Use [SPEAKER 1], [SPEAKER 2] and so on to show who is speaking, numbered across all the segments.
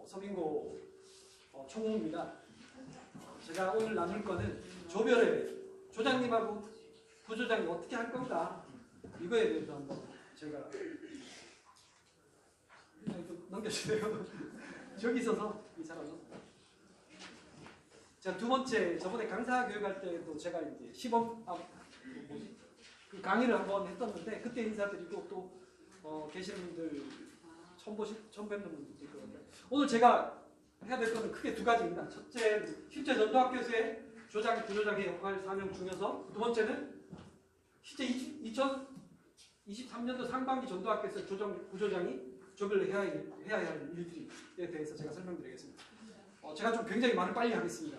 [SPEAKER 1] 서빙고 총무입니다. 제가 오늘 나눌 거는 조별회, 조장님하고 부조장이 어떻게 할 건가, 이거에 대해서 한번 제가 좀 넘겨주세요. 저기 있어서 이 사람은. 자, 두 번째, 저번에 강사 교육할 때도 제가 이제 시범 그 강의를 한번 했었는데 그때 인사드리고 또 계시는 분들 처음 뵙는 분들도 있고 그런데 오늘 제가 해야 될 거는 크게 두 가지입니다. 첫째, 실제 전도학교에서의 조장, 부조장의 역할 사명 중에서 두 번째는 실제 2023년도 상반기 전도학교에서 부조장이 조별로 해야 할 일들에 대해서 제가 설명드리겠습니다. 제가 좀 굉장히 말을 빨리 하겠습니다.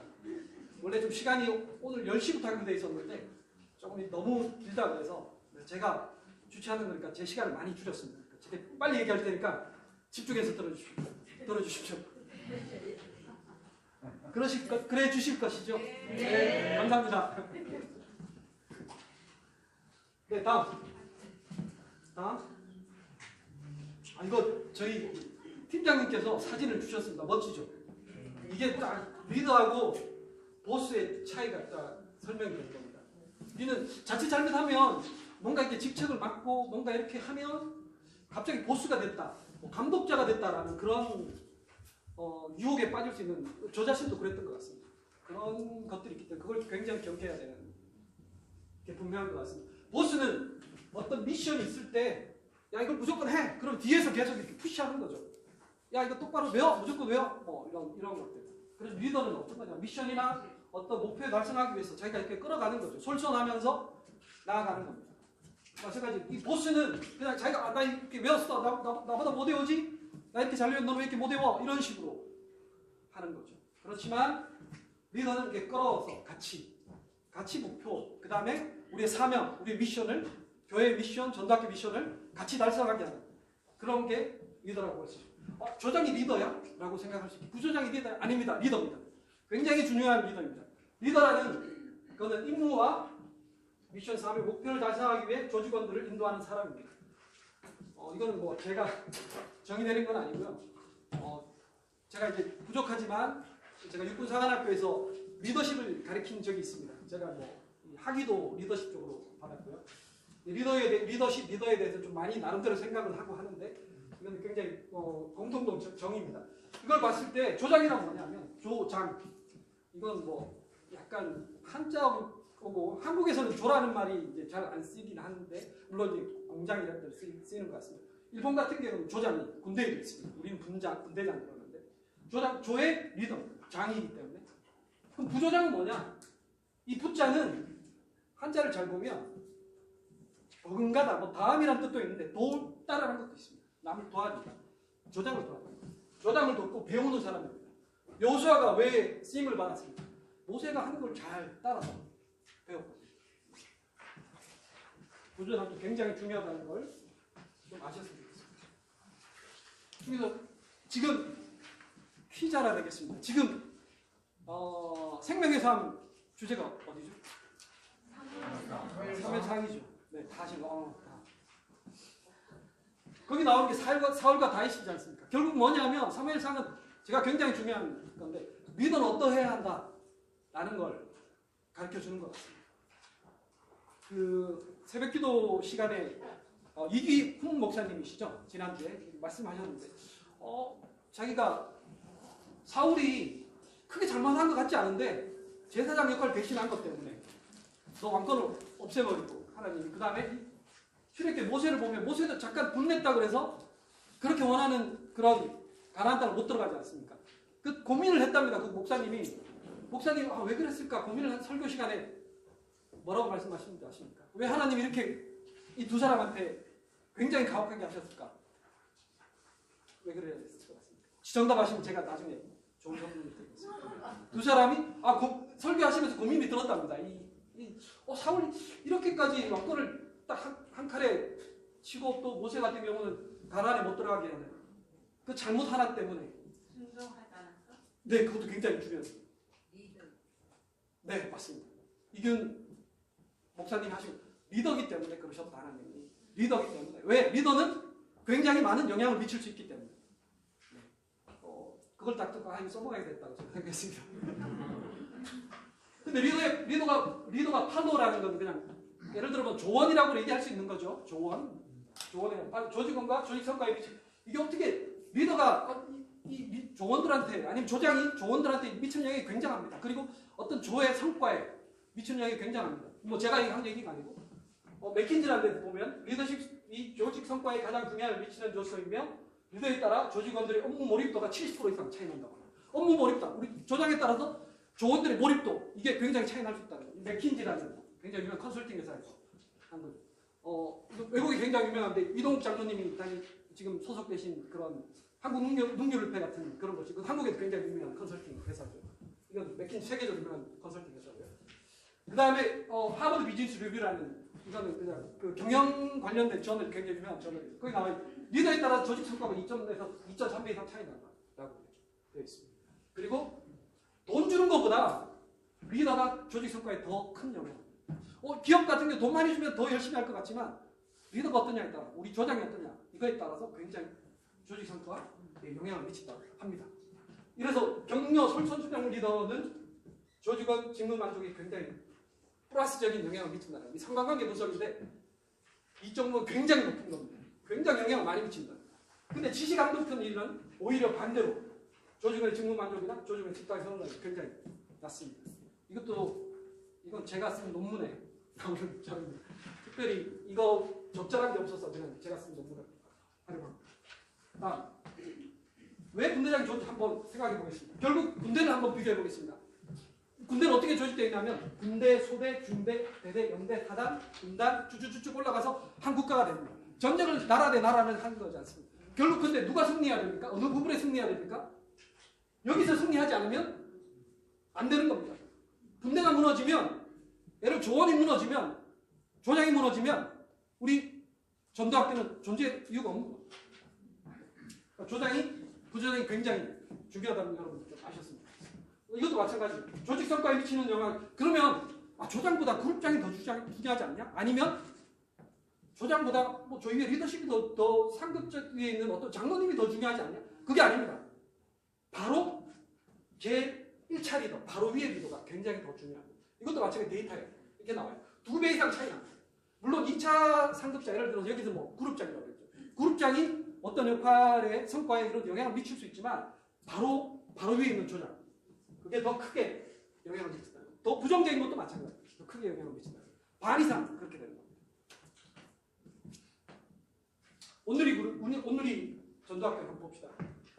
[SPEAKER 1] 원래 좀 시간이 오늘 10시부터 하기로 되어 있었는데 조금 너무 길다 그래서 제가 주최하는 거니까 제 시간을 많이 줄였습니다. 제가 빨리 얘기할 테니까 집중해서 들어주십시오. 그래 주실 것이죠? 네, 감사합니다. 네, 다음. 이거 저희 팀장님께서 사진을 주셨습니다. 멋지죠? 이게 딱 리더하고 보스의 차이가 딱 설명이 되는 겁니다. 우리는 자칫 잘못하면 뭔가 이렇게 직책을 맡고 뭔가 이렇게 하면 갑자기 보스가 됐다, 감독자가 됐다라는 그런 유혹에 빠질 수 있는, 저 자신도 그랬던 것 같습니다. 그런 것들이 있기 때문에 그걸 굉장히 경계해야 되는 게 분명한 것 같습니다. 보스는 어떤 미션이 있을 때 야 이걸 무조건 해! 그럼 뒤에서 계속 이렇게 푸시하는 거죠. 야 이거 똑바로 외워! 무조건 외워! 이런 것들. 그래서 리더는 어떤 거냐, 미션이나 어떤 목표에 달성하기 위해서 자기가 이렇게 끌어가는 거죠. 솔선하면서 나아가는 겁니다. 마찬가지 이 보스는 그냥 자기가 나 이렇게 외웠어, 나보다 못 외우지? 나 이렇게 잘 외웠는데 너는 왜 이렇게 못 외워? 이런 식으로 하는 거죠. 그렇지만 리더는 이렇게 끌어서 같이 목표, 그 다음에 우리의 사명, 우리의 미션을, 교회의 미션, 전도학교 미션을 같이 달성하게 하는 그런 게 리더라고 할 수 있습니다. 조장이 리더야? 라고 생각할 수 있고, 부조장이 리더야? 아닙니다. 리더입니다. 굉장히 중요한 리더입니다. 리더라는 그거는 임무와 미션, 사명, 목표를 달성하기 위해 조직원들을 인도하는 사람입니다. 이거는 뭐 제가 정의 내린 건 아니고요. 제가 이제 부족하지만 제가 육군사관학교에서 리더십을 가르친 적이 있습니다. 제가 뭐 학위도 리더십 쪽으로 받았고요. 리더에 대해서 좀 많이 나름대로 생각을 하고 하는데 이건 굉장히 공통된 정의입니다. 이걸 봤을 때 조장이란 뭐냐면 조장, 이건 뭐 약간 한자어고 한국에서는 조라는 말이 이제 잘 안 쓰이긴 하는데 물론 이제 공장 이런 데 쓰이는 것 같습니다. 일본 같은 경우는 조장이 군대에 있습니다. 우리는 분대장 그러는데 조의 리더, 장이기 때문에. 그럼 부조장은 뭐냐? 이 부자는 한자를 잘 보면 어긋가다, 뭐 다음이란 뜻도 있는데 돕다라는 것도 있습니다. 남을 도와주다. 조장을 도와주다. 조장을 돕고 배우는 사람입니다. 여호수아가 왜 쓰임을 받았습니까? 모세가 하는 걸 잘 따라서 배웠거든요. 부조장도 굉장히 중요하다는 걸 좀 아셨으면 좋겠습니다. 그래서 지금 퀴즈 하나 되겠습니다. 지금 생명의 삶 주제가 어디죠? 3회상이죠. 네, 다시 다. 거기 나오는 게 사울과 다윗이지 않습니까? 결국 뭐냐면 3회상은 제가 굉장히 중요한 건데 리더는 어떠해야 한다라는 걸 가르쳐주는 것 같습니다. 그 새벽기도 시간에 이기훈 목사님이시죠? 지난주에 말씀하셨는데 자기가 사울이 크게 잘못한 것 같지 않은데 제사장 역할을 대신한 것 때문에 너 왕권을 없애버리고 하나님이, 그 다음에 출애굽기 모세를 보면 모세도 잠깐 분냈다 그래서 그렇게 원하는 그런 가나안 땅을 못 들어가지 않습니까? 그 고민을 했답니다. 그 목사님 왜 그랬을까 고민을 한 설교 시간에 뭐라고 말씀하시는지 아십니까? 왜 하나님이 이렇게 이 두 사람한테 굉장히 가혹하게 하셨을까? 왜 그래야 됐을 것 같습니까? 정답하시면 제가 나중에 좋은 선물을 드리겠습니다. 두 사람이 설교하시면서 고민이 들었답니다. 사울이 이렇게까지 왕권을 딱 한 칼에 치고 또 모세 같은 경우는 가나안에 못 들어가게 하는 그 잘못 하나 때문에.
[SPEAKER 2] 순종하다는 거?
[SPEAKER 1] 네, 그것도 굉장히 중요합니다. 네, 맞습니다. 이균 목사님 하시고 리더기 때문에 그러셨다. 하나님이 리더기 때문에. 왜? 리더는 굉장히 많은 영향을 미칠 수 있기 때문에. 네. 그걸 딱 듣고 이거 써먹어야겠다고 저는 생각했습니다. 근데 리더가 파도라는 건 그냥 예를 들어 조언이라고 얘기할 수 있는 거죠. 조언에 조직원과 조직성과의 미치. 이게 어떻게 리더가 이 조원들한테 아니면 조장이 조원들한테 미치는 영향이 굉장합니다. 그리고 어떤 조의 성과에 미치는 영향이 굉장합니다. 뭐 제가 한 얘기가 아니고 맥킨지라는 데 보면 리더십 이 조직 성과에 가장 중요한 미치는 요소이며 리더에 따라 조직원들의 업무 몰입도가 70% 이상 차이 난다고 합니다. 업무 몰입도 우리 조장에 따라서 조원들의 몰입도 이게 굉장히 차이 날 수 있다는 거예요. 맥킨지라는 굉장히 유명한 컨설팅 회사에서 한 거죠. 외국이 굉장히 유명한데 이동욱 장로님이 지금 소속되신 그런 한국능률협회 같은 그런 것이 한국에도 굉장히 유명한 컨설팅 회사죠. 이건 맥킨지 세계적으로 유명한 컨설팅 회사고요. 그 다음에 하버드 비즈니스 리뷰라는 이거는 그냥 그 경영 관련된 저널 굉장히 유명한 저널이에요. 거기 나와요. 리더에 따라 조직 성과가 2.4에서 2.3배 이상 차이 난다라고 되어 있습니다. 그리고 돈 주는 것보다 리더가 조직 성과에 더 큰 영향. 기업 같은 게 돈 많이 주면 더 열심히 할 것 같지만 리더가 어떠냐에 따라 우리 조장이 어떠냐 이거에 따라서 굉장히 조직 성과에 영향을 미친다고 합니다. 이래서 격려 솔선수령 리더는 조직원 직무 만족에 굉장히 플러스적인 영향을 미친다. 이 상관관계 분석인데 이 정도는 굉장히 높은 겁니다. 굉장히 영향을 많이 미친다. 근데 지식 안 높은 일은 오히려 반대로 조직원의 직무 만족이나 조직원의 직장의 성능이 굉장히 낮습니다. 이건 제가 쓴 논문에 나오는 자료입니다. 특별히 이거 적절한 게 없어서 그냥 제가 쓴 논문을 활용합니다. 왜 군대장이 좋은지 한번 생각해 보겠습니다. 결국 군대를 한번 비교해 보겠습니다. 군대는 어떻게 조직되어 있냐면 군대, 소대, 중대, 대대, 영대, 사단, 군단 쭉쭉쭉 올라가서 한 국가가 됩니다. 전쟁을 나라 대 나라는 하는 거지 않습니까? 결국 근데 누가 승리해야 됩니까? 어느 부분에 승리해야 됩니까? 여기서 승리하지 않으면 안 되는 겁니다. 군대가 무너지면 예를 들어 조원이 무너지면 조장이 무너지면 우리 전도학교는 존재 이유가 없는 겁니다. 조장이 부조장이 굉장히 중요하다는 여러분들 좀 아셨습니다. 이것도 마찬가지입니다. 조직 성과에 미치는 영향. 그러면 조장보다 그룹장이 더 중요하지 않냐? 아니면 조장보다 뭐 저희 위에 리더십이 더 상급 위에 있는 어떤 장로님이 더 중요하지 않냐? 그게 아닙니다. 바로 제 1차 리더, 바로 위에 리더가 굉장히 더 중요합니다. 이것도 마찬가지 데이터에 이렇게 나와요. 2배 이상 차이 납니다. 물론 2차 상급자, 예를 들어서 여기서 뭐 그룹장이라고 했죠. 그룹장이 어떤 역할에 성과에 이런 영향을 미칠 수 있지만 바로 위에 있는 조장 그게 더 크게 영향을 미친다. 더 부정적인 것도 마찬가지예요. 더 크게 영향을 미친다. 반 이상 그렇게 되는 겁니다. 오늘이 전도학교 한번 봅시다.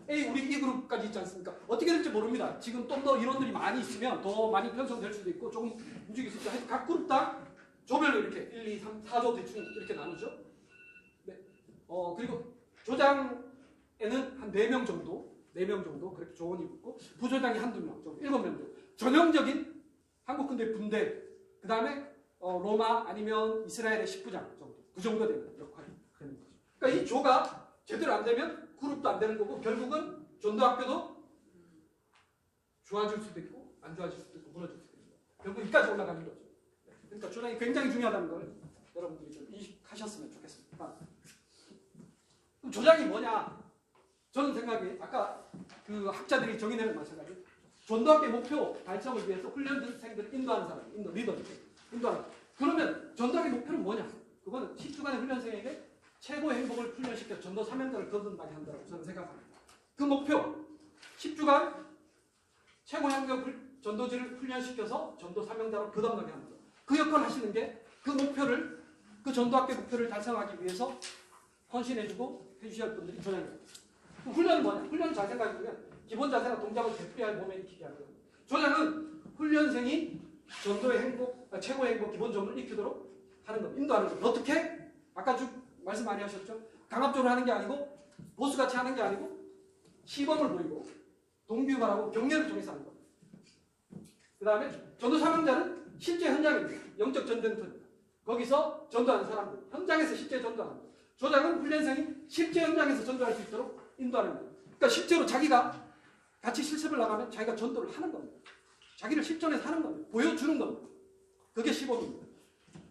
[SPEAKER 1] 우리 이 그룹까지 있지 않습니까? 어떻게 될지 모릅니다. 지금 좀 더 인원들이 많이 있으면 더 많이 편성될 수도 있고 조금 움직일 수 있죠. 각 그룹당 조별로 이렇게 1, 2, 3, 4조 대충 이렇게 나누죠. 네. 그리고 조장에는 한 4명 정도 그렇게 조원이 있고 부조장이 한두 명 정도 7명 정도 전형적인 한국 군대 그 다음에 로마 아니면 이스라엘의 10부장 정도 그 정도 되는 역할이 되는 거죠. 그러니까 이 조가 제대로 안 되면 그룹도 안 되는 거고 결국은 전도학교도 좋아질 수도 있고 안 좋아질 수도 있고 무너질 수도 있고 결국 여기까지 올라가는 거죠. 그러니까 조장이 굉장히 중요하다는 걸 여러분들이 좀 인식하셨으면 좋겠습니다. 그럼 조장이 뭐냐? 저는 생각에 아까 그 학자들이 정의내는 마찬가지. 전도학교 목표 달성을 위해서 훈련생들을 인도하는 사람, 리더들, 인도하는. 그러면 전도학교 목표는 뭐냐? 그거는 10주간의 훈련생에게 최고의 행복을 훈련시켜 전도 사명자를 거듭나게 한다고 저는 생각합니다. 그 목표 10주간 최고의 행복을 전도지를 훈련시켜서 전도 사명자로 거듭나게 합니다. 그 역할을 하시는 게 그 목표를 그 전도학교 목표를 달성하기 위해서 헌신해주고 해주셔야 할 분들이 조장입니다. 훈련은 뭐냐? 훈련을 잘 생각해보면 기본 자세나 동작을 되풀이할 몸에 익히게 하는 겁니다. 조장은 훈련생이 전도의 행복, 최고의 행복 기본적으로 익히도록 하는 겁니다. 인도하는 겁니다. 어떻게? 아까 쭉 말씀 많이 하셨죠? 강압적으로 하는 게 아니고 보스같이 하는 게 아니고 시범을 보이고 동기유발하고 격려를 통해서 하는 겁니다. 그 다음에 전도 사명자는 실제 현장입니다. 영적 전쟁터입니다. 거기서 전도하는 사람들, 현장에서 실제 전도하는 겁니다. 조장은 훈련생이 실제 현장에서 전도할 수 있도록 인도하는 겁니다. 그러니까 실제로 자기가 같이 실습을 나가면 자기가 전도를 하는 겁니다. 자기를 실전에서 하는 겁니다. 보여주는 겁니다. 그게 시범입니다.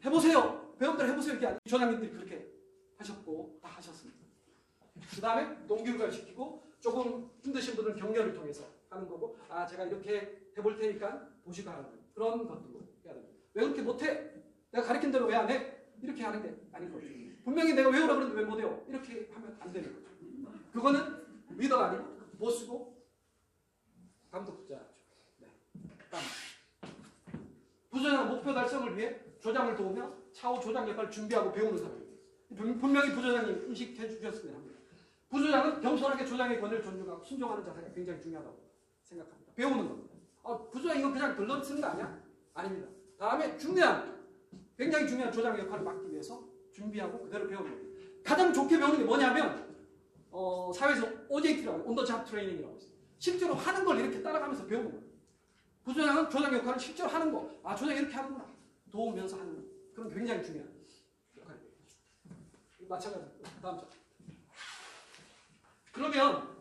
[SPEAKER 1] 해보세요. 배움대로 해보세요. 이게 아니고 조장님들이 그렇게 하셨고 다 하셨습니다. 그 다음에 동기유발 시키고 조금 힘드신 분은 격려를 통해서 하는 거고, 아 제가 이렇게 해볼 테니까 보시고 하는 그런 것들로 해야 됩니다. 왜 그렇게 못해? 내가 가르친 대로 왜 안 해? 이렇게 하는 게 아닌 거죠. 분명히 내가 외우라 그러는데 왜 못해요? 이렇게 하면 안 되는 거죠. 그거는 리더가 아니고 보스고 감독자죠. 네. 다음. 부조장은 목표 달성을 위해 조장을 도우며 차후 조장 역할을 준비하고 배우는 사람입니다. 분명히 부조장님 인식해 주셨으면 합니다. 부조장은 겸손하게 조장의 권위를 존중하고 순종하는 자세가 굉장히 중요하다고 생각합니다. 배우는 겁니다. 부조장 이거 그냥 글러 쓰는 거 아니야? 아닙니다. 다음에 굉장히 중요한 조장의 역할을 맡기 위해서 준비하고 그대로 배우는 겁니다. 가장 좋게 배우는 게 뭐냐면 사회에서 OJT라고 On the Job Training이라고 있어요. 실제로 하는 걸 이렇게 따라가면서 배우는 거예요. 부조장은 조장 역할을 실제로 하는 거. 아 조장 이렇게 하는구나. 도우면서 하는 거. 그런 게 굉장히 중요한 역할이에요. 마찬가지입니다. 다음 장. 그러면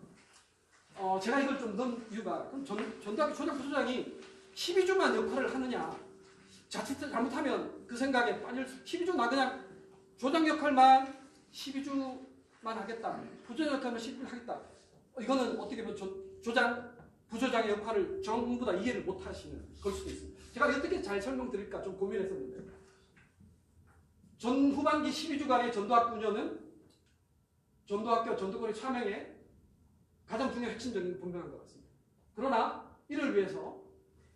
[SPEAKER 1] 제가 이걸 좀 넣은 이유가 그럼 전도학교 조장 부조장이 12주만 역할을 하느냐. 자칫 잘못하면 그 생각에 빠질 12주 나 그냥 조장 역할만 12주만 하겠다. 부조장 역할만 12주 하겠다. 이거는 어떻게 보면 조장, 부조장의 역할을 전부 다 이해를 못 하시는 걸 수도 있습니다. 제가 어떻게 잘 설명드릴까 좀 고민했었는데 전 후반기 12주간의 전도학교 운영은 전도학교 전도권의 참여에 가장 중요한 핵심적인 분명한 것 같습니다. 그러나 이를 위해서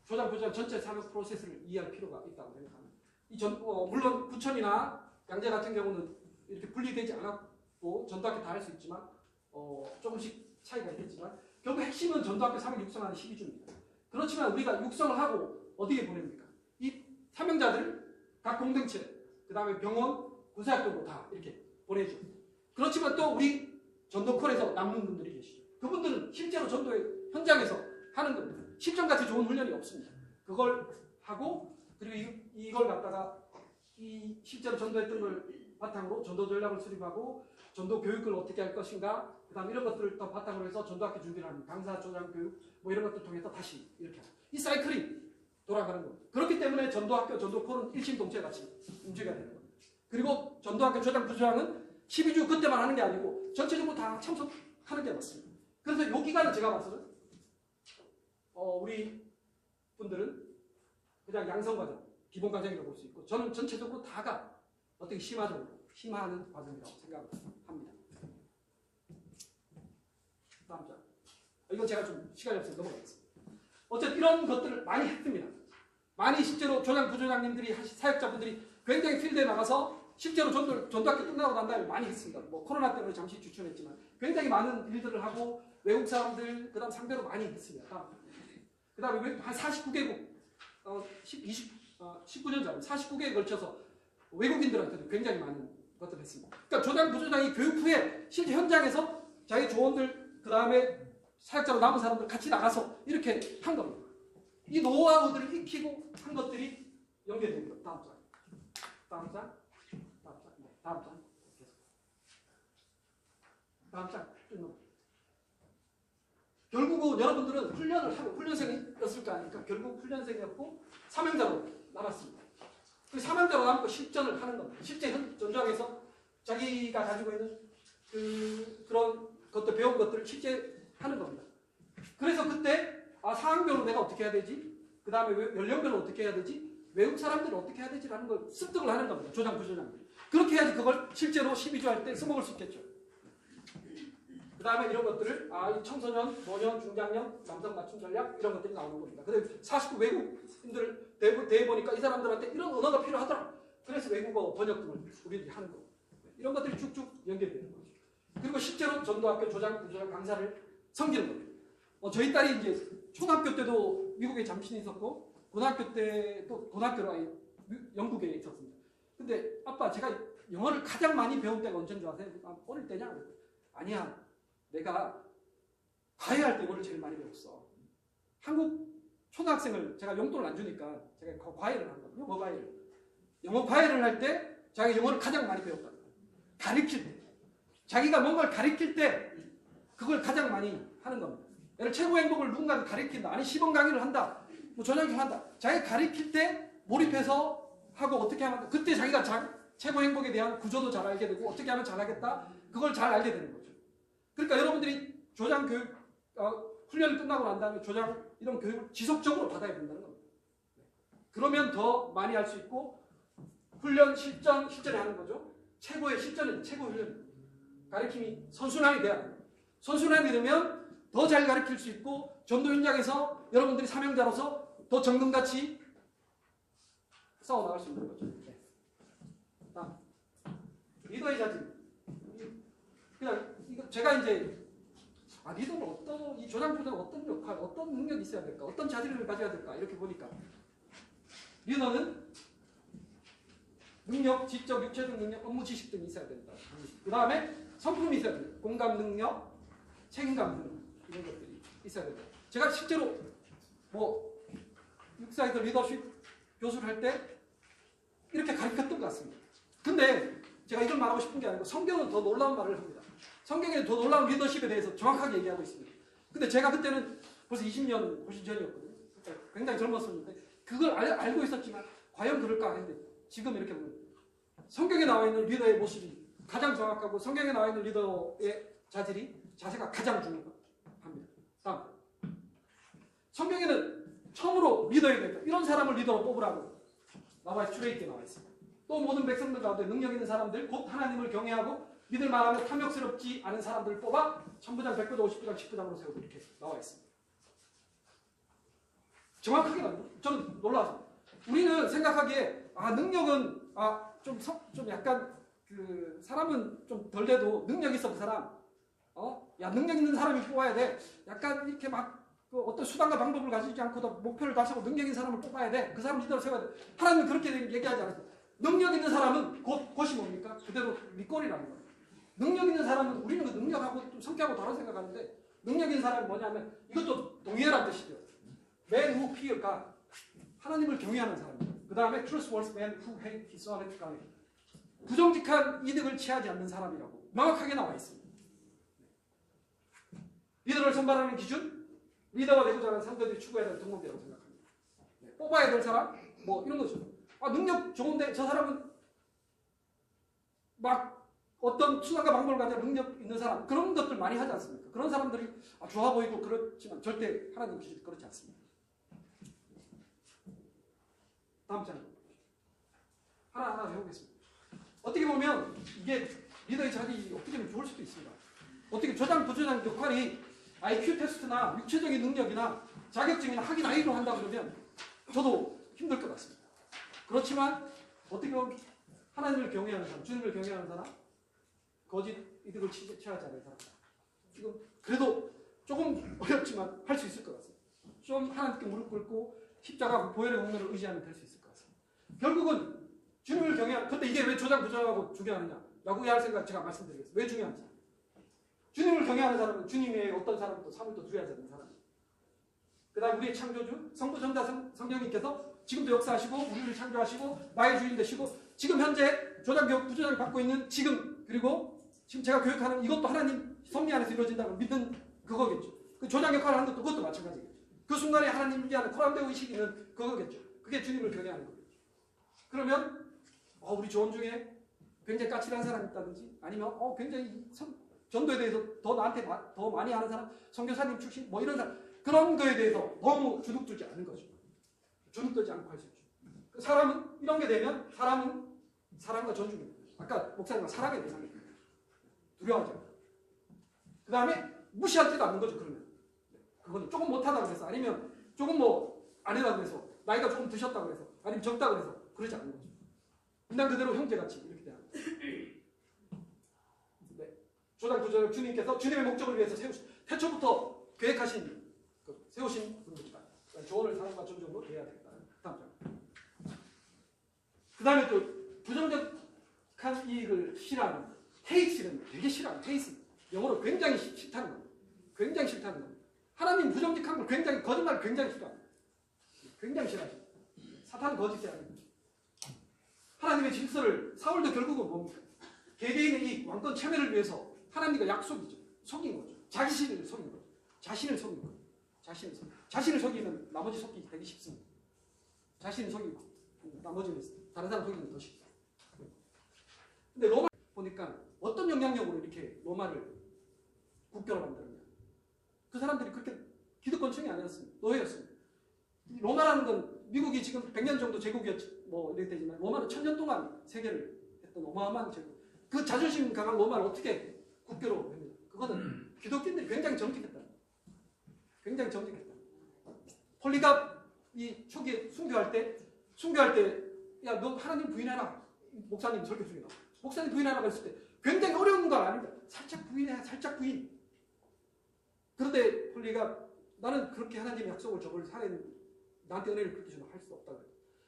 [SPEAKER 1] 조장, 부조장 전체 사명 프로세스를 이해할 필요가 있다고 생각합니다. 물론 구천이나 양재 같은 경우는 이렇게 분리되지 않았고 전도학교 다 할 수 있지만 조금씩 차이가 있겠지만 결국 핵심은 전도학교 사명 육성하는 12주입니다. 그렇지만 우리가 육성을 하고 어디에 보냅니까? 이 사명자들 각 공동체 그 다음에 병원, 군사학교도 다 이렇게 보내죠. 그렇지만 또 우리 전도콜에서 남는 분들이 계시죠. 그분들은 실제로 전도의 현장에서 하는 겁니다. 실전같이 좋은 훈련이 없습니다. 그걸 하고 그리고 이걸 갖다가 이 실제로 전도했던 걸 바탕으로 전도 전략을 수립하고 전도 교육을 어떻게 할 것인가 그 다음 이런 것들을 더 바탕으로 해서 전도학교 준비를 하는 강사 조장 교육 뭐 이런 것들 통해서 다시 이렇게 이 사이클이 돌아가는 겁니다. 그렇기 때문에 전도학교 전도콜은 일심동체같이 움직여야 되는 겁니다. 그리고 전도학교 조장 부조장은 12주 그때만 하는 게 아니고 전체적으로 다 참석하는 게 맞습니다. 그래서 이 기간을 제가 봐서는 우리 분들은 그냥 양성과정, 기본과정이라고 볼 수 있고 저는 전체적으로 다가 어떻게 심화하는 과정이라고 생각합니다. 다음 장. 이건 제가 좀 시간이 없어서 넘어가겠습니다. 어쨌든 이런 것들을 많이 했습니다. 많이 실제로 조장, 부조장님들이 사역자분들이 굉장히 필드에 나가서 실제로 전도학교 끝나고 난 다음에 많이 했습니다. 뭐 코로나 때문에 잠시 주춤했지만 굉장히 많은 일들을 하고 외국 사람들 그다음 상대로 많이 했습니다. 그 다음에 한 49개국 19년 전 49개에 걸쳐서 외국인들한테도 굉장히 많은 것들을 했습니다. 그러니까 조장, 부조장이 교육 후에 실제 현장에서 자기 조원들 그 다음에 사역자로 남은 사람들 같이 나가서 이렇게 한 겁니다. 이 노하우들을 익히고 한 것들이 연계됩니다. 다음 장. 다음 장. 다음 장. 네, 다음 장. 계속. 다음 장. 쭉 넘어. 결국은 여러분들은 훈련을 하고 훈련생이었을 거 아닙니까? 결국 훈련생이었고 사명자로 남았습니다. 그 사명자로 남고 실전을 하는 겁니다. 실제 전장에서 자기가 가지고 있는 그런 것들 배운 것들을 실제 하는 겁니다. 그래서 그때 상황별로 내가 어떻게 해야 되지? 그 다음에 연령별로 어떻게 해야 되지? 외국 사람들은 어떻게 해야 되지라는 걸 습득을 하는 겁니다. 조장, 부조장들이. 그렇게 해야지 그걸 실제로 12주 할 때 써먹을 수 있겠죠. 그 다음에 이런 것들을 이 청소년, 노년, 중장년, 남성 맞춤 전략 이런 것들이 나오는 겁니다. 근데 49 외국인들을 대해보니까 이 사람들한테 이런 언어가 필요하더라. 그래서 외국어 번역 등을 우리들이 하는 거고 이런 것들이 쭉쭉 연결되는 거죠. 그리고 실제로 전도학교 조장, 부조장 강사를 섬기는 겁니다. 저희 딸이 이제 초등학교 때도 미국에 잠시 있었고 고등학교 때도 고등학교로 영국에 있었습니다. 근데 아빠 제가 영어를 가장 많이 배운 때가 언제인 줄 아세요? 어릴 때냐? 아니야. 내가 과외할 때 영어를 제일 많이 배웠어. 한국 초등학생을 제가 용돈을 안 주니까 제가 과외를 한 거예요. 영어 과외를 할 때 자기가 영어를 가장 많이 배웠다. 가르칠 때. 자기가 뭔가를 가르칠 때 그걸 가장 많이 하는 겁니다. 예를 최고의 행복을 누군가를 가르친다. 아니 시범 강의를 한다. 뭐 전형을 한다. 자기가 가르칠 때 몰입해서 하고 어떻게 하면 그때 자기가 최고의 행복에 대한 구조도 잘 알게 되고 어떻게 하면 잘하겠다. 그걸 잘 알게 되는 거죠. 그러니까 여러분들이 조장 교육 훈련이 끝나고 난 다음에 조장 이런 교육을 지속적으로 받아야 된다는 겁니다. 그러면 더 많이 할 수 있고 훈련 실전에 하는 거죠. 최고의 실전은 최고 훈련. 가르침이 선순환이 돼야 돼요. 선순환이 되면 더 잘 가르칠 수 있고 전도 현장에서 여러분들이 사명자로서 더 정금같이 싸워 나갈 수 있는 거죠. 네. 다음 리더의 자질. 그냥 이거 제가 이제 리더는 어떤 이 조장조장 어떤 역할, 어떤 능력이 있어야 될까, 어떤 자질을 가져야 될까 이렇게 보니까 리더는 능력, 지적, 육체적 능력, 업무 지식 등이 있어야 된다. 그 다음에 성품이 있어야 된다. 공감 능력, 책임감 능력 이런 것들이 있어야 된다. 제가 실제로 뭐 육사에서 리더십 교수를 할 때 이렇게 가르쳤던 것 같습니다. 근데 제가 이걸 말하고 싶은 게 아니고 성경은 더 놀라운 말을 합니다. 성경에 더 놀라운 리더십에 대해서 정확하게 얘기하고 있습니다. 근데 제가 그때는 벌써 20년 훨씬 전이었거든요. 굉장히 젊었었는데 그걸 알고 있었지만 과연 그럴까 했는데 지금 이렇게 보면 성경에 나와 있는 리더의 모습이 가장 정확하고 성경에 나와 있는 리더의 자세가 가장 중요합니다. 다음 성경에는 처음으로 리더에 대해서 이런 사람을 리더로 뽑으라고 나와 출애굽기에 나와 있습니다. 또 모든 백성들 가운데 능력 있는 사람들 곧 하나님을 경외하고 믿을 만하며 탐욕스럽지 않은 사람들을 뽑아 천부장, 백부장, 50부장, 10부장으로 세우고 이렇게 나와 있습니다. 정확하게 나와요. 저는 놀라서 우리는 생각하기에 능력은 좀 약간 그 사람은 좀 덜 돼도 능력 있어 그 사람 능력 있는 사람이 뽑아야 돼. 약간 이렇게 막 그 어떤 수단과 방법을 가지지 않고도 목표를 달성하고 능력 있는 사람을 뽑아야 돼. 그 사람 리더로 세워야 돼. 하나님은 그렇게 얘기하지 않았어요. 능력 있는 사람은 곧이 뭡니까? 그대로 밑거리라는 거예요. 능력 있는 사람은 우리는 그 능력하고 좀 성격하고 다른 생각하는데 능력 있는 사람이 뭐냐면 이것도 동의해라는 뜻이죠. Man who fear God. 하나님을 경외하는 사람입니다. 그 다음에 trustworthy man who hate his own God. 부정직한 이득을 취하지 않는 사람이라고 명확하게 나와 있습니다. 리더를 선발하는 기준, 리더가 되고자 하는 상대들이 추구해야 될 덕목이라고 생각합니다. 뽑아야 될 사람, 뭐 이런 거죠. 능력 좋은데 저 사람은 막 어떤 수단과 방법을 가지고 능력 있는 사람 그런 것들 많이 하지 않습니까? 그런 사람들이 좋아 보이고 그렇지만 절대 하나님 기준이 그렇지 않습니다. 다음 장 하나하나 배우겠습니다. 어떻게 보면 이게 리더의 자질이 어떻게 보면 좋을 수도 있습니다. 어떻게 조장, 부조장 역할이 IQ 테스트나 육체적인 능력이나 자격증이나 학위 나이로 한다 그러면 저도 힘들 것 같습니다. 그렇지만 어떻게 보면 하나님을 경외하는 사람, 주님을 경외하는 사람, 거짓 이득을 취하지 않는 사람 지금 그래도 조금 어렵지만 할 수 있을 것 같습니다. 좀 하나님께 무릎 꿇고 십자가 보혈의 공로를 의지하면 될 수 있을 것 같습니다. 결국은 주님을 경외하는 근데 이게 왜 조장, 부조장하고 중요하느냐라고 할 생각 제가 말씀드리겠습니다. 왜 중요한지. 주님을 경외하는 사람은 주님 외에 어떤 사람도 삶을 또 두려워하지 않는 사람입니다. 그 다음 우리의 창조주 성부 전자 성령님께서 지금도 역사하시고 우리를 창조하시고 나의 주인 되시고 지금 현재 조장, 교육, 부조장을 받고 있는 지금 그리고 지금 제가 교육하는 이것도 하나님 섭리 안에서 이루어진다고 믿는 그거겠죠. 그 조장 역할을 하는 것도 그것도 마찬가지겠죠. 그 순간에 하나님 위하는 코란데 의식이 있는 그거겠죠. 그게 주님을 경외하는 거겠죠. 그러면 우리 조원 중에 굉장히 까칠한 사람이 있다든지 아니면 굉장히 전도에 대해서 더 나한테 더 많이 아는 사람, 선교사님 출신 뭐 이런 사람 그런 거에 대해서 너무 주눅들지 않는 거죠. 주눅들지 않고 할 수 있죠. 그 사람은 이런 게 되면 사람은 사랑과 존중입니다. 아까 목사님과 사랑의 대상입니다. 두려워하지 않고. 그 다음에 무시하지도 않는 거죠. 그러면 그거는 조금 못하다고 해서 아니면 조금 뭐 안 해다고 해서 나이가 조금 드셨다고 해서 아니면 적다고 해서 그러지 않는 거죠. 그냥 그대로 형제같이 이렇게 돼야 합니다. 조장, 부조장 주님께서 주님의 목적을 위해서 태초부터 계획하신 세우신 분들이다. 조언을 사랑과 존중으로 대해야 되겠다. 다음 장. 그 다음에 또 부정적한 이익을 싫어하는 테이스는 되게 싫어하는 테이스. 영어로 굉장히 싫다는 겁니다. 굉장히 싫다는 겁니다. 하나님 부정직한 걸 굉장히 거짓말을 굉장히 싫어합니다. 굉장히 싫어하십니다. 사탄은 거짓이 아닙니다. 하나님의 질서를 사울도 결국은 뭡니까? 개개인의 이 왕권 체면을 위해서 하나님과 약속이죠. 속인 거죠. 자신을 속인 거죠. 자신을 속인 거죠. 자신을 속이면 나머지 속이기 되게 쉽습니다. 자신을 속이고 나머지는 다른 사람 속이면 더 쉽습니다. 근데 로마 보니까 어떤 영향력으로 이렇게 로마를 국교로 만들었냐. 그 사람들이 그렇게 기득권층이 아니었습니다. 노예였습니다. 로마라는 건 미국이 지금 100년 정도 제국이었지 뭐 이렇게 되지만 로마는 1000년 동안 세계를 했던 어마어마한 제국. 그 자존심 강한 로마를 어떻게 국교로 합니다. 그거는 기독교인들이 굉장히 정직했다. 굉장히 정직했다. 폴리갑 이 초기에 순교할 때 야 너 하나님 부인해라. 목사님 저렇게 부인하고 목사님 부인하라고 했을 때 굉장히 어려운 건 아닙니다. 살짝 부인해. 살짝 부인. 그런데 폴리갑 나는 그렇게 하나님의 약속을 저버릴 사례는 나한테 은혜를 그렇게 주면 할 수 없다고 해요.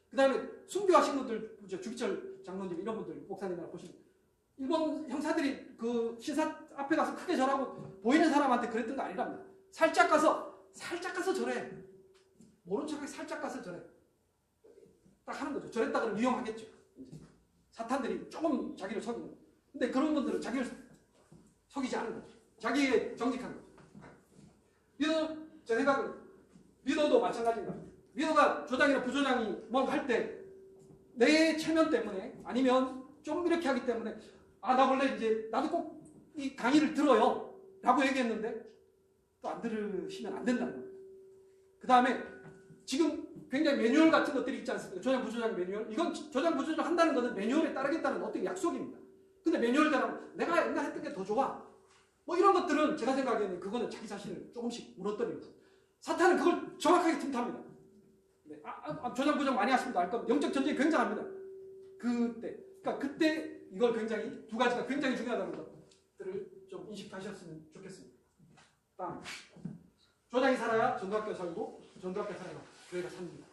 [SPEAKER 1] 그 다음에 순교하신 분들 주기철 장로님 이런 분들 목사님이나 보시면 일본 형사들이 그 신사 앞에 가서 크게 절하고 보이는 사람한테 그랬던 거 아니랍니다. 살짝 가서 절해. 모른 척하게 살짝 가서 절해. 딱 하는 거죠. 저랬다 그러면 유용하겠죠. 사탄들이 조금 자기를 속이는 거죠. 근데 그런 분들은 자기를 속이지 않은 거죠. 자기의 정직한 거죠. 리더, 제 생각은 리더도 마찬가지입니다. 리더가 조장이나 부조장이 뭘 할 때 내 체면 때문에 아니면 좀 이렇게 하기 때문에 나 원래 이제 나도 꼭 이 강의를 들어요 라고 얘기했는데 또 안 들으시면 안 된다는 거예요. 그 다음에 지금 굉장히 매뉴얼 같은 것들이 있지 않습니까? 조장 부조장 매뉴얼. 이건 조장 부조장 한다는 것은 매뉴얼에 따르겠다는 어떤 약속입니다. 근데 매뉴얼대로 내가 옛날 했던 게 더 좋아. 뭐 이런 것들은 제가 생각에는 그거는 자기 자신을 조금씩 무너뜨립니다. 사탄은 그걸 정확하게 틈탑니다. 네. 조장 부조장 많이 하십니다. 알 겁니다. 영적 전쟁이 굉장합니다. 그러니까 그때 이걸 굉장히 두 가지가 굉장히 중요하다는 것들을 좀 인식하셨으면 좋겠습니다. 다음 조장이 살아야 전도학교 살고 전도학교 살아야 교회가 삽니다.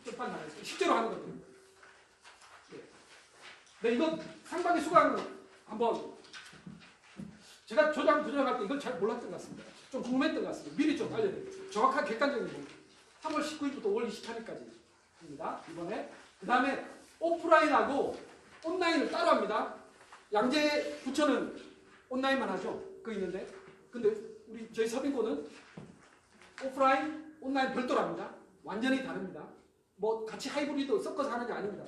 [SPEAKER 1] 좀 빨리 나가겠습니다. 실제로 하는 것들입니다. 네, 이거 상반기 수강 한번 제가 조장 부조장할 때 이걸 잘 몰랐던 것 같습니다. 좀 궁금했던 것 같습니다. 미리 좀 알려드릴게요. 정확한 객관적인 부분. 3월 19일부터 5월 24일까지입니다. 이번에. 그 다음에 오프라인하고 온라인을 따로 합니다. 양재 부천은 온라인만 하죠. 그거 있는데. 근데 저희 서빙고는 오프라인, 온라인 별도랍니다. 완전히 다릅니다. 뭐 같이 하이브리드 섞어서 하는 게 아닙니다.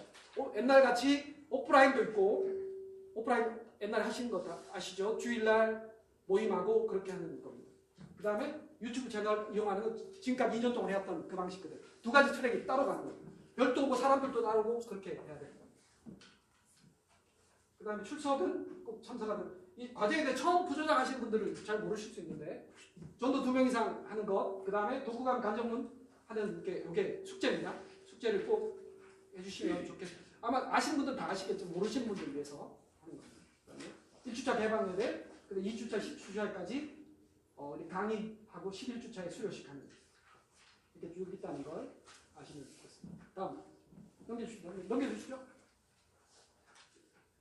[SPEAKER 1] 옛날 같이 오프라인도 있고 오프라인 옛날에 하시는 거 다 아시죠? 주일날 모임하고 그렇게 하는 겁니다. 그 다음에 유튜브 채널 이용하는 건 지금까지 2년 동안 해왔던 그 방식 그대로. 두 가지 트랙이 따로 가는 겁니다. 별도고 사람들도 따르고 그렇게 해야 됩니다. 그 다음에 출석은 꼭 참석하는 이 과제에 대해 처음 부조장 하시는 분들은 잘 모르실 수 있는데 전도 2명 이상 하는 것, 그 다음에 독후감 간접문 하는 이게 숙제입니다. 숙제를 꼭 해주시면 좋겠습니다. 아마 아시는 분들은 다 아시겠지만 모르시는 분들 위해서 하는 겁니다. 그 다음에 1주차 개방예배, 그다음에 2주차 10주차까지 우리 강의하고 11주차에 수료식 하는 거예요. 이렇게 쭉 있다는 걸 아시면 좋겠습니다. 다음 넘겨주시죠.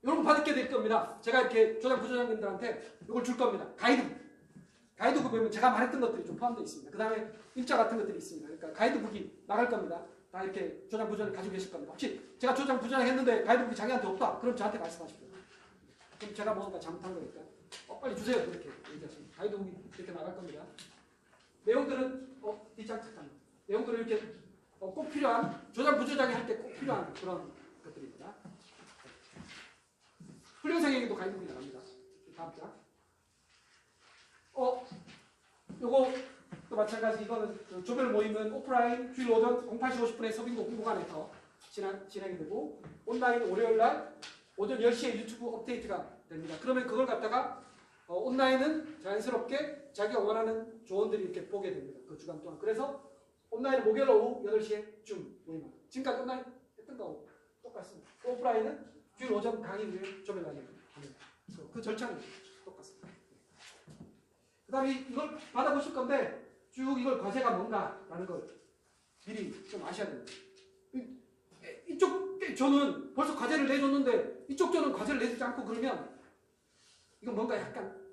[SPEAKER 1] 여러분 받게 될 겁니다. 제가 이렇게 조장 부조장님들한테 이걸 줄 겁니다. 가이드북 보면 제가 말했던 것들이 좀 포함되어 있습니다. 그 다음에 일자 같은 것들이 있습니다. 그러니까 가이드북이 나갈 겁니다. 다 이렇게 조장 부조장 가지고 계실 겁니다. 혹시 제가 조장 부조장 했는데 가이드북이 자기한테 없다. 그럼 저한테 말씀하십시오. 그럼 제가 뭔가 잘못한 거니까 빨리 주세요. 이렇게 얘기하십니다. 가이드북이 이렇게 나갈 겁니다. 내용들은 뒷장 착합니다. 내용들은 이렇게 꼭 필요한 조장 부조장이 할 때 꼭 필요한 그런 것들입니다. 훈련생에게도 가이드북이 나갑니다. 다음 장. 요거 또 마찬가지 이거는 조별 모임은 오프라인 주일 오전 08시 50분에 서빙고 공부관에서 진행이 되고 온라인 월요일날 오전 10시에 유튜브 업데이트가 됩니다. 그러면 그걸 갖다가 온라인은 자연스럽게 자기가 원하는 조언들이 이렇게 보게 됩니다. 그 주간 동안. 그래서 온라인은 목요일 오후 8시에 좀 모임합니다. 지금까지 온라인 했던 거하고 똑같습니다. 오프라인은 주일 오전 강의를 조별하게 합니다. 그 절차는 똑같습니다. 그 다음에 이걸 받아보실 건데 쭉 이걸 과제가 뭔가라는 걸 미리 좀 아셔야 됩니다. 이쪽 조는 벌써 과제를 내줬는데 이쪽 조는 과제를 내주지 않고 그러면 이건 뭔가 약간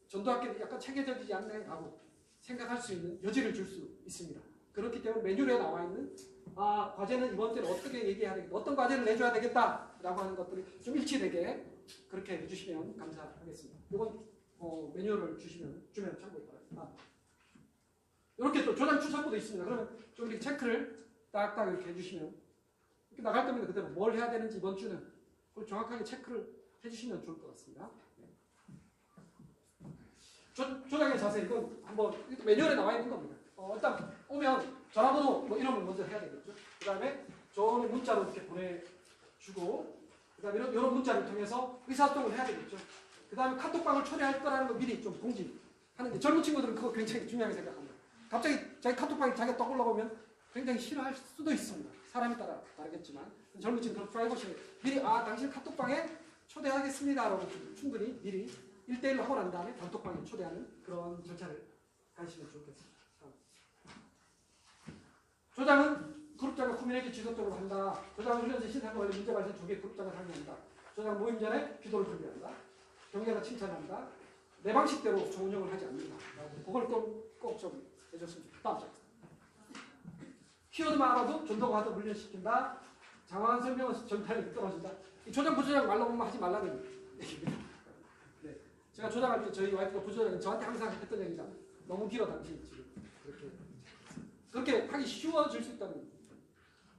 [SPEAKER 1] 전도학교에 약간 체계적이지 않네 라고 생각할 수 있는 여지를 줄 수 있습니다. 그렇기 때문에 매뉴얼에 나와 있는 과제는 이번 때는 어떻게 얘기해야 되겠다, 어떤 과제를 내줘야 되겠다라고 하는 것들이 좀 일치되게 그렇게 해주시면 감사하겠습니다. 이건 매뉴얼을 주면 참고해 바랍니다. 이렇게 또 조장 출석부도 있습니다. 그러면 좀 이렇게 체크를 딱딱 이렇게 해주시면 이렇게 나갈 겁니다. 그대로 뭘 해야 되는지 이번 주는 그걸 정확하게 체크를 해주시면 좋을 것 같습니다. 조장의 자세 이건 한번 매뉴얼에 나와 있는 겁니다. 일단 오면 전화번호 뭐 이런 걸 먼저 해야 되겠죠. 그 다음에 저는 문자로 이렇게 보내주고 그 다음에 이런 문자를 통해서 의사소통을 해야 되겠죠. 그 다음에 카톡방을 초대할 거라는 거 미리 좀 공지하는 게 젊은 친구들은 그거 굉장히 중요하게 생각합니다. 갑자기 자기 카톡방에 자기가 떠 올라오면 굉장히 싫어할 수도 있습니다. 사람에 따라 다르겠지만 젊은 친구들은 프라이버시를 미리 당신 카톡방에 초대하겠습니다 라고 충분히 미리 1대1로 하고 난 다음에 단톡방에 초대하는 그런 절차를 가시면 좋겠습니다. 조장은 그룹장과 커뮤니티 지속적으로 한다. 조장은 훈련시 신상관리 문제 발생 조기에 그룹장을 항의한다. 조장은 모임 전에 기도를 준비한다. 경례가 칭찬한다. 내 방식대로 조운영을 하지 않는다. 그걸 꼭 좀 해줬으면 좋겠다. 다음 장. 키워드만 알아도 전도가 하도 훈련시킨다. 장황한 설명은 전달력이 떨어진다. 이 조장 부조장 말로 보면 하지 말라는 얘기입니다. 네. 제가 조장할 때 저희 와이프가 부조장은 저한테 항상 했던 얘기가 너무 길어 당신 지금 그렇게 하기 쉬워질 수 있다는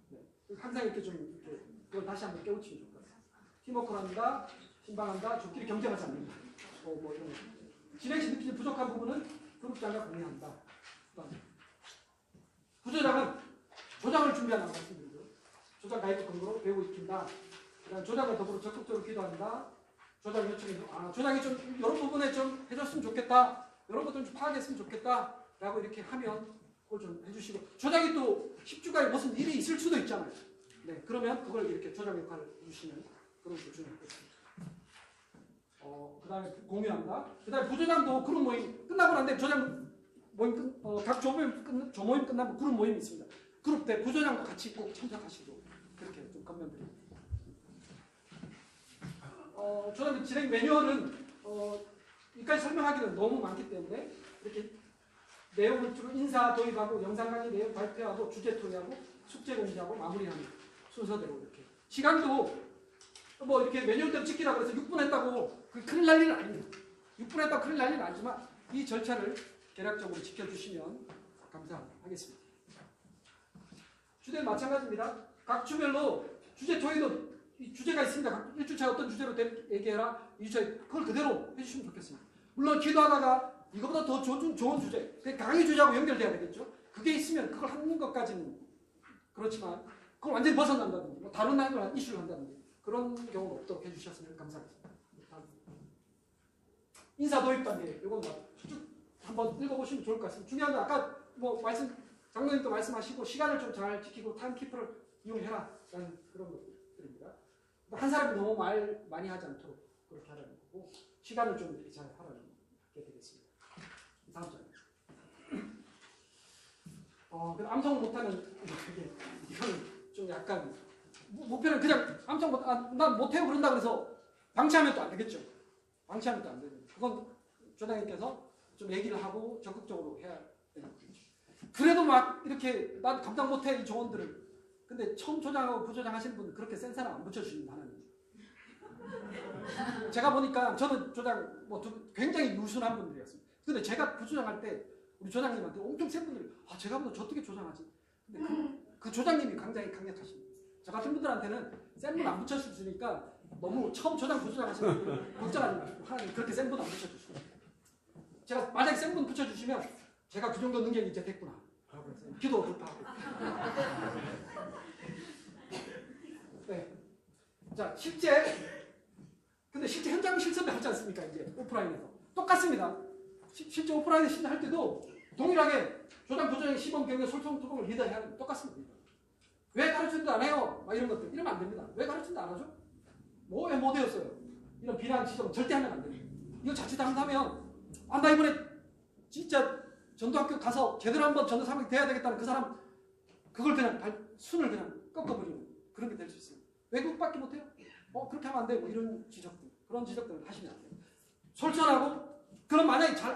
[SPEAKER 1] 네. 항상 이렇게 좀 그걸 다시 한번 깨우치면 좋을 것 같아요. 팀워크를 한다, 신방한다, 조끼리 경쟁하지 않는다. 뭐 이런 거. 진행 시 느끼는 부족한 부분은 그룹장과 공유한다. 부조장은 조장을 준비하는 말씀드리고 조장 가이드 근거로 배우고 익힌다. 그다음 조장과 더불어 적극적으로 기도한다. 조장 요청이 조장이 좀 이런 부분에 좀 해줬으면 좋겠다. 이런 것들 좀 파악했으면 좋겠다. 라고 이렇게 하면 그걸 좀 해주시고 조장이 또 10주간에 무슨 일이 있을 수도 있잖아요. 네, 그러면 그걸 이렇게 조장 역할을 해주시면 그런 게 중요하겠습니다. 그 다음에 공유한다. 그 다음에 부조장도 그룹 모임 끝나고 난 다음에 조장 모임 각 조모임 끝나면 그룹 모임이 있습니다. 그룹 때 부조장도 같이 꼭 참석하시고 그렇게 좀 권면드립니다. 조장 진행 매뉴얼은 여기까지 설명하기는 너무 많기 때문에 이렇게 내용을 주로 인사 도입하고 영상 강의 내용 발표하고 주제 토의하고 숙제 공지하고 마무리하는 순서대로 이렇게 시간도 뭐 이렇게 매뉴얼대로 찍기라고 해서 6분 했다고 큰일 날 일은 아닙니다. 6분 했다고 큰일 날 일은 아니지만 이 절차를 계략적으로 지켜주시면 감사하겠습니다. 주제는 마찬가지입니다. 각 주별로 주제 토의도 주제가 있습니다. 각 1주차에 어떤 주제로 얘기해라. 2주차에 그걸 그대로 해주시면 좋겠습니다. 물론 기도하다가 이거보다 더 좋은 주제, 강의 주제하고 연결돼야 되겠죠. 그게 있으면 그걸 하는 것까지는 그렇지만 그걸 완전히 벗어난다든지 뭐 다른 이슈를 한다든지 그런 경우는 없도록 해주셨으면 감사하겠습니다. 인사 도입 단계 이건 쭉 한번 읽어보시면 좋을 것 같습니다. 중요한 건 아까 뭐 장로님도 말씀하시고 시간을 좀 잘 지키고 타임키퍼를 이용해라 라는 그런 것들입니다. 한 사람이 너무 말 많이 하지 않도록 그렇게 하라는 거고 시간을 좀 이렇게 잘 하라는 게 되겠습니다. 다음 장. 암송 못하는 이건 좀 약간 목표는 그냥 암송 난 못해요 그런다 그래서 방치하면 또 안 되겠죠. 방치하면 또 안 되죠. 그건 조장님께서 좀 얘기를 하고 적극적으로 해야 되는 거죠. 그래도 막 이렇게 난 감당 못해 이 조언들을. 근데 처음 조장하고 부조장 하시는 분은 그렇게 센 사람 안 붙여주시는 하나님. 제가 보니까 저는 조장 굉장히 유순한 분들이었습니다. 근데 제가 부조장할 때 우리 조장님한테 엄청 센 분들이 제가 보다 저 어떻게 조장하지? 근데 그 조장님이 굉장히 강력하십니다. 저 같은 분들한테는 센 분 안 붙여주시니까 너무 처음 조장 부조장 하시는 분들은 걱정하지 마시고 하나님 그렇게 센 분 안 붙여주시고 제가 만약에 센 분 붙여주시면 제가 그 정도 능력이 이제 됐구나 라고 해서 기도 돌파하고 네. 자 근데 실제 현장 실습을 하지 않습니까? 이제 오프라인에서 똑같습니다. 실제 오프라인에 할 때도 동일하게 조장 부조장의 시범 경력 솔송 토론을 리더해야 하는 똑같습니다. 왜 가르치는데 안 해요? 막 이런 것들 이러면 안 됩니다. 왜 가르치는데 안 하죠? 왜 못 외웠어요? 이런 비난 지적 절대 하면 안 됩니다. 이거 자칫하면 나 이번에 진짜 전도학교 가서 제대로 한번 전도 사명이 돼야 되겠다는 그 사람 그걸 그냥 순을 그냥 꺾어버리는 그런 게 될 수 있어요. 왜 그것밖에 못해요? 그렇게 하면 안 돼. 뭐 이런 지적들 그런 지적들을 하시면 안 돼요. 솔직하고 그럼 만약에 잘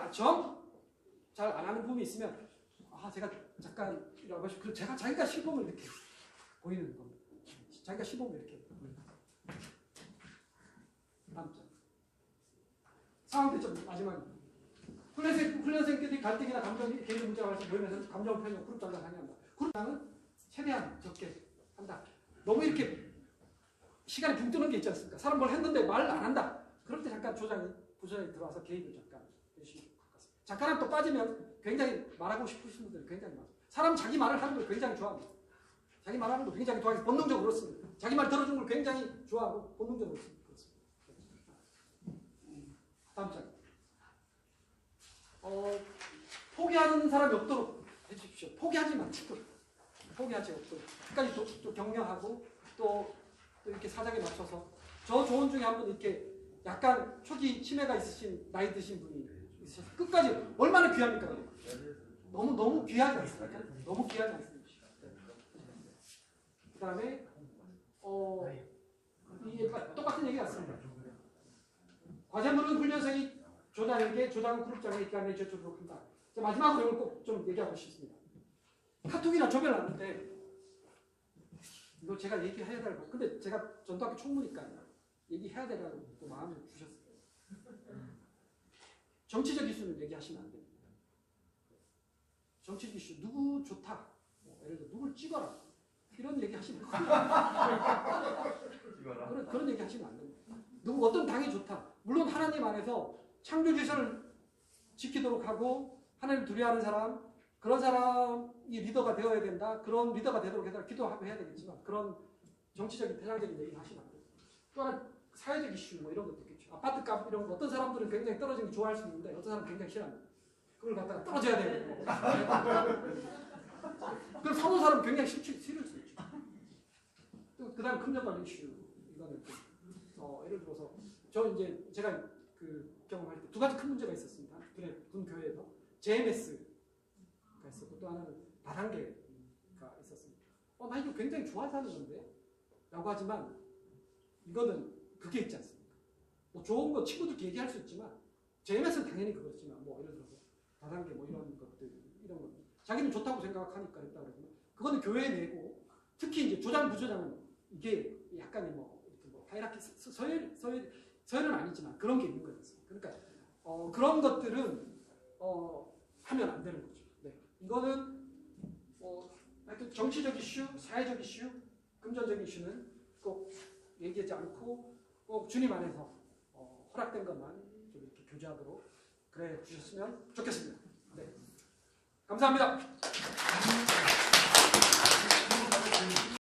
[SPEAKER 1] 안 하는 부분이 있으면 제가 잠깐 이라고 하시고 제가 자기가 시범을 이렇게 보이는 겁니다. 자기가 시범을 이렇게 다음 장 상황 대처 마지막입니다. 훈련생끼리 갈등이나 감정이 개인 문제가 발생 모임에서 감정을 표현하고 그룹장과 상의한다. 그룹장은 최대한 적게 한다. 너무 이렇게 시간이 붕 뜨는 게 있지 않습니까? 사람 뭘 했는데 말을 안 한다. 그럴 때 잠깐 부조장이 들어와서 개입을 잠깐 해주시면 될 것 잠깐 또 빠지면 굉장히 말하고 싶으신 분들이 굉장히 많아요. 사람 자기 말을 하는 걸 굉장히 좋아합니다. 자기 말하는 걸 굉장히 좋아해서 본능적으로 그렇습니다. 자기 말 들어주는 걸 굉장히 좋아하고 본능적으로 그렇습니다. 다음 장. 포기하는 사람이 없도록 해주십시오. 포기하지 마시도록. 포기하지 없도록. 끝까지 또 격려하고 또 이렇게 사정에 맞춰서 저 조언 중에 한 분 이렇게 약간 초기 치매가 있으신 나이 드신 분이 있어서 끝까지 얼마나 귀합니까? 너무 귀하지 않습니까? 너무 귀하지 않습니까? 그 다음에 이게 똑같은 얘기 같습니다. 과제물은 훈련생이 조장에게, 조장은 그룹장에게 기간에 제출하도록 한다. 마지막으로 이걸 꼭 좀 얘기하고 싶습니다. 카톡이나 조별 나눌 때 이거 제가 얘기해야 될 거. 근데 제가 전도학교 총무니까 얘기해야 되라고 또 마음을 주셨어요. 정치적 이슈는 얘기하시면 안 됩니다. 정치적 이슈 누구 좋다. 예를 들어 누굴 찍어라. 이런 얘기 하시면 그런 얘기 하시면 안 됩니다. 누구 어떤 당이 좋다. 물론 하나님 안에서 창조 질서를 지키도록 하고 하나님 두려워하는 사람, 그런 사람이 리더가 되어야 된다. 그런 리더가 되도록 해서 기도하고 해야 되겠지만 그런 정치적인 대장적인 얘기는 하시면 안 됩니다. 또 하나 사회적 이슈 뭐 이런 것도 있겠죠. 아파트 값 이런 거 어떤 사람들은 굉장히 떨어지는 게 좋아할 수 있는데 어떤 사람은 굉장히 싫어합니다. 그걸 갖다가 떨어져야 되는 거. 그럼 서로 사람 굉장히 싫을 수 있죠. 또 그다음 금전관리 이슈 이거는 예를 들어서 제가 그 경험할 때 두 가지 큰 문제가 있었습니다. 군 교회에서 JMS가 있었고 또 하나는 다단계가 있었습니다. 나 이거 굉장히 좋아서 하는 건데 라고 하지만 이거는 그게 있지 않습니까? 뭐 좋은 거 친구들끼리 얘기할 수 있지만 JMS는 당연히 그렇지만 뭐 예를 들어서 다단계 뭐 이런 것들 이런 거 자기는 좋다고 생각하니까 했다 그러면 그거는 교회 내고 특히 이제 조장 부조장은 이게 약간의 뭐 이렇게 뭐 하이라키 서열은 아니지만 그런 게 있는 거였어요. 그러니까 그런 것들은 하면 안 되는 거죠. 네. 이거는 하여튼 정치적 이슈, 사회적 이슈, 금전적 이슈는 꼭 얘기하지 않고 꼭 주님 안에서 허락된 것만 좀 이렇게 교제하도록 그래 주셨으면 좋겠습니다. 네. 감사합니다.